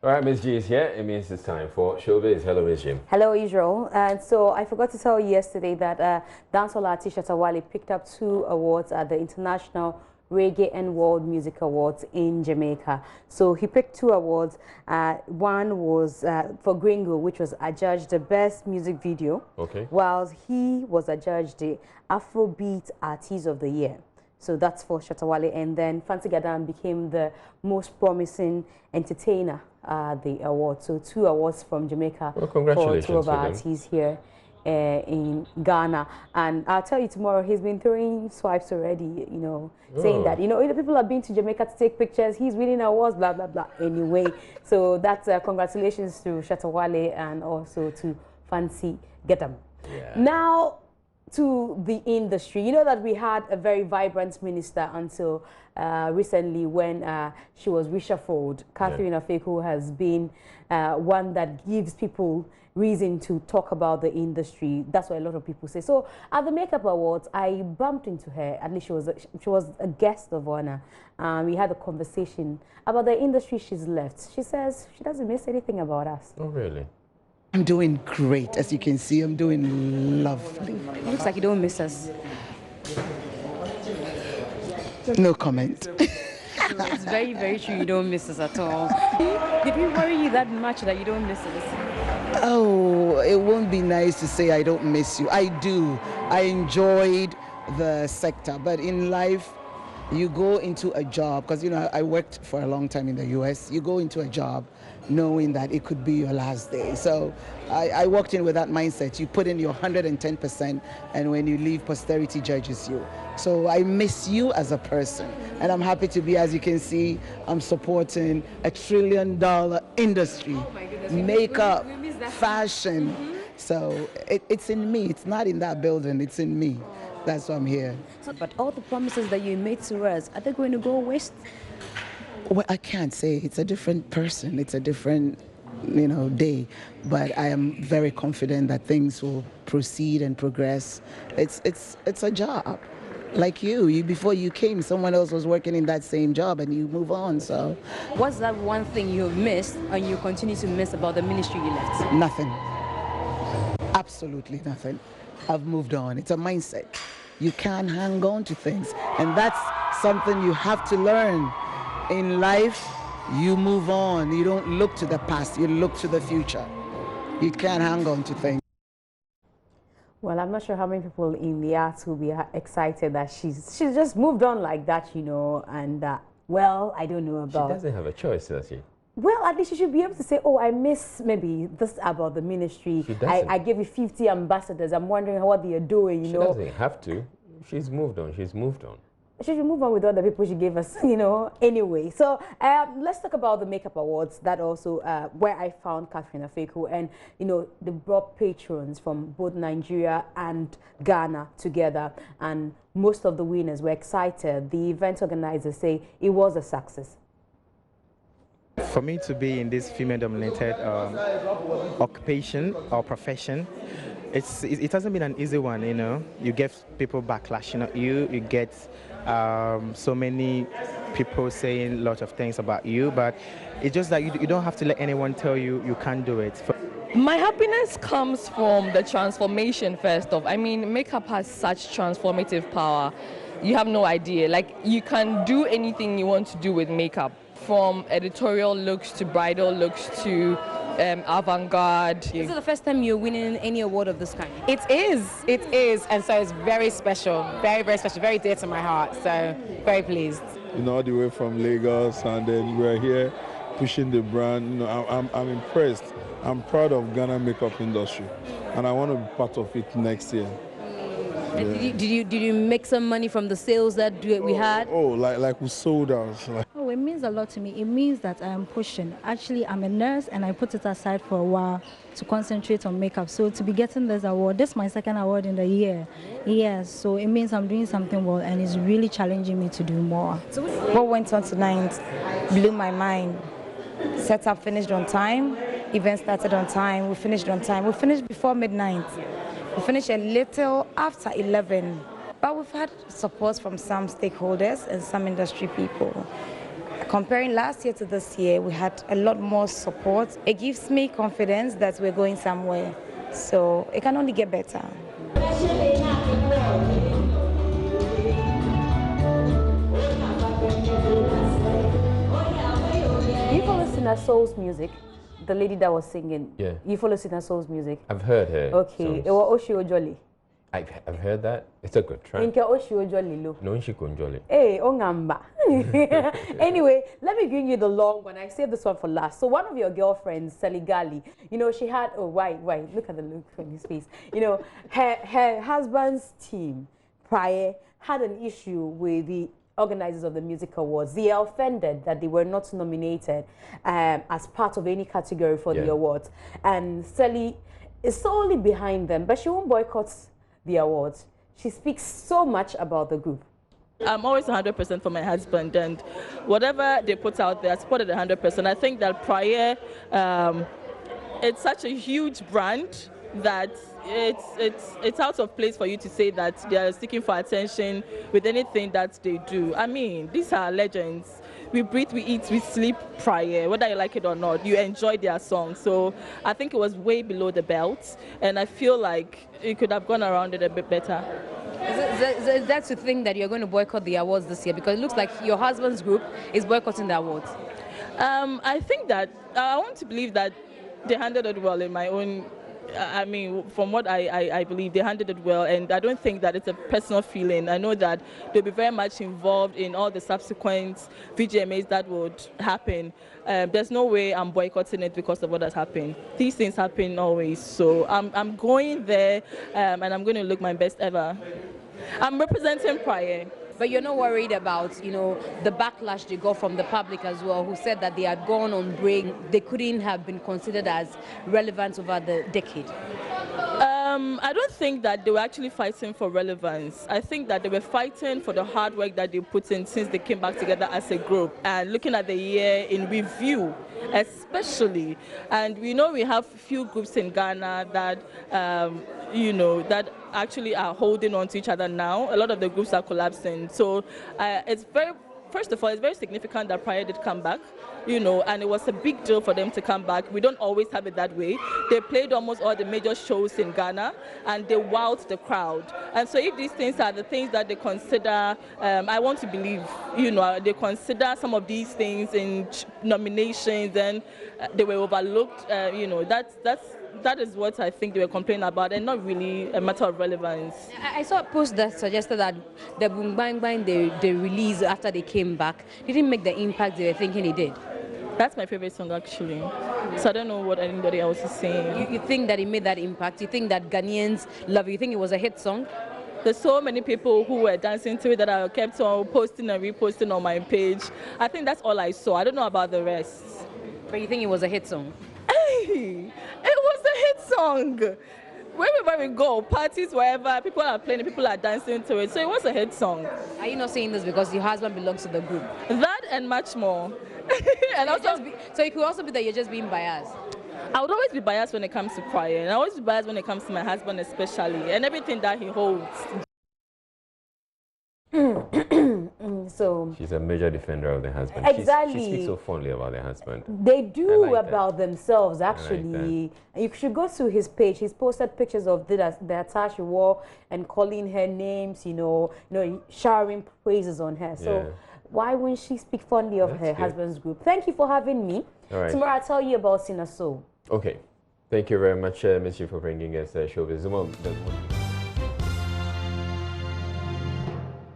All right, Miss G is here. It means it's time for Showbiz. Hello, Miss G. Hello, Israel. And so I forgot to tell you yesterday that dancehall artist Shatta Wale picked up 2 awards at the International Reggae and World Music Awards in Jamaica. So he picked 2 awards. One was for Gringo, which was adjudged the best music video, whilst he was adjudged the Afrobeat Artist of the Year. So that's for Shatta Wale. And then Fancy Gadan became the most promising entertainer the award. So 2 awards from Jamaica for 2 of our artists here in Ghana. And I'll tell you tomorrow, he's been throwing swipes already, you know, saying that, you know, people have been to Jamaica to take pictures, he's winning awards, blah, blah, blah. Anyway, so that's congratulations to Shatta Wale and also to Fancy Gadan. Yeah. Now, to the industry. You know that we had a very vibrant minister until recently when she was reshuffled. Catherine Afek, who has been one that gives people reason to talk about the industry. That's what a lot of people say. So at the Makeup Awards, I bumped into her. At least she was a guest of honor. We had a conversation about the industry she's left. She says she doesn't miss anything about us. Oh, really? I'm doing great, as you can see. I'm doing lovely. It looks like you don't miss us. No comment. It's very, very true. You don't miss us at all. Did we worry you that much that you don't miss us? Oh, it won't be nice to say I don't miss you. I do. I enjoyed the sector, but in life, you go into a job, because, you know, I worked for a long time in the US. You go into a job knowing that it could be your last day. So I walked in with that mindset. You put in your 110%, and when you leave, posterity judges you. So I miss you as a person, and I'm happy to be, as you can see, I'm supporting a $1 trillion industry. Oh my goodness. Makeup, fashion. So it's in me. It's not in that building. It's in me. That's why I'm here. But all the promises that you made to us, are they going to go waste? Well, I can't say. It's a different person. It's a different, you know, day. But I am very confident that things will proceed and progress. It's a job. Like you, before you came, someone else was working in that same job, and you move on. So, what's that one thing you've missed and you continue to miss about the ministry you left? Nothing. Absolutely nothing. I've moved on. It's a mindset. You can't hang on to things, and that's something you have to learn. In life, you move on. You don't look to the past, you look to the future. You can't hang on to things. Well, I'm not sure how many people in the arts will be excited that she's just moved on like that, you know, and well, I don't know about... She doesn't have a choice, does she? Well, at least you should be able to say, oh, I miss maybe this about the ministry. I gave you 50 ambassadors. I'm wondering what they are doing, you know. She doesn't have to. She's moved on. She's moved on. She should move on with other people she gave us, you know, anyway. So let's talk about the Makeup Awards. That also where I found Catherine Afeku, and, you know, they brought patrons from both Nigeria and Ghana together, and most of the winners were excited. The event organizers say it was a success. For me to be in this female-dominated occupation or profession, it hasn't been an easy one, you know. You get people backlashing at you, you get so many people saying a lot of things about you, but it's just that you don't have to let anyone tell you you can't do it. My happiness comes from the transformation, first off. I mean, makeup has such transformative power. You have no idea. Like, you can do anything you want to do with makeup, from editorial looks to bridal looks to avant-garde. Is it the first time you're winning any award of this kind? It is, and so it's very special, very, very special, very dear to my heart, so very pleased. You know, all the way from Lagos, and then we're here pushing the brand. You know, I'm impressed. I'm proud of Ghana makeup industry, and I want to be part of it next year. Yeah. Did you make some money from the sales that we had? Like we sold out. Oh, it means a lot to me. It means that I am pushing. Actually, I'm a nurse, and I put it aside for a while to concentrate on makeup. So to be getting this award, this is my 2nd award in the year. Yes, so it means I'm doing something well, and it's really challenging me to do more. So what went on tonight blew my mind. Setup finished on time. Event started on time. We finished on time. We finished before midnight. We finished a little after 11, but we've had support from some stakeholders and some industry people. Comparing last year to this year, we had a lot more support. It gives me confidence that we're going somewhere. So it can only get better. You follow Sina Soul's music? The lady that was singing? Yeah. You follow Sina Soul's music? I've heard her. Okay. It was Oshio Jolly. I've heard that. It's a good track. Inke Oshio Jolly lo. No, she couldn't jolly. Hey, Ongamba. Anyway, let me bring you the long one. I saved this one for last. So one of your girlfriends, Sally Gali, you know, she had, oh, why? Look at the look on his face. You know, her husband's team, prior, had an issue with the organizers of the music awards. They are offended that they were not nominated as part of any category for the awards. And Sally is solely behind them, but she won't boycott the awards. She speaks so much about the group. I'm always 100% for my husband, and whatever they put out there, I support it 100%. I think that prior, it's such a huge brand that it's out of place for you to say that they are seeking for attention with anything that they do. I mean, these are legends. We breathe, we eat, we sleep prior, whether you like it or not. You enjoy their songs. So I think it was way below the belt, and I feel like it could have gone around it a bit better. Is that to think that you're going to boycott the awards this year? Because it looks like your husband's group is boycotting the awards. I think that I want to believe that they handled it well in my own. I mean, from what I believe, they handled it well, and I don't think that it's a personal feeling. I know that they'll be very much involved in all the subsequent VGMAs that would happen. There's no way I'm boycotting it because of what has happened. These things happen always, so I'm going there, and I'm going to look my best ever. I'm representing Prior. But you're not worried about, you know, the backlash they got from the public as well, who said that they had gone on break, they couldn't have been considered as relevant over the decade? I don't think that they were actually fighting for relevance. I think that they were fighting for the hard work that they put in since they came back together as a group, and looking at the year in review, especially. And we know we have few groups in Ghana that, you know, that actually are holding on to each other now. A lot of the groups are collapsing. So it's very, first of all, it's very significant that Prior did come back, you know, and it was a big deal for them to come back. We don't always have it that way. They played almost all the major shows in Ghana, and they wowed the crowd. And so if these things are the things that they consider, I want to believe, you know, they consider some of these things in nominations, and they were overlooked, you know, that is what I think they were complaining about, and not really a matter of relevance. I saw a post that suggested that the Boom Bang Bang they released after they came back didn't make the impact they were thinking it did. That's my favorite song, actually. So I don't know what anybody else is saying. You think that it made that impact? You think that Ghanaians love it? You think it was a hit song? There's so many people who were dancing to it that I kept on posting and reposting on my page. I think that's all I saw. I don't know about the rest. But you think it was a hit song? Hey, it was a hit song. Wherever we go, parties, wherever, people are playing it, people are dancing to it. So it was a hit song. Are you not saying this because your husband belongs to the group? That and much more. And also, so it could also be that you're just being biased. I would always be biased when it comes to Prior, and I always be biased when it comes to my husband especially, and everything that he holds. So she's a major defender of the husband. Exactly. She speaks so fondly about their husband. They do like about themselves, actually. You should go to his page. He's posted pictures of the attire she wore and calling her names, you know, showering praises on her. So why wouldn't she speak fondly of her husband's group? Thank you for having me. All right. Tomorrow I'll tell you about Sina Soul. Okay. Thank you very much, Ms. G, for bringing us Showbiz.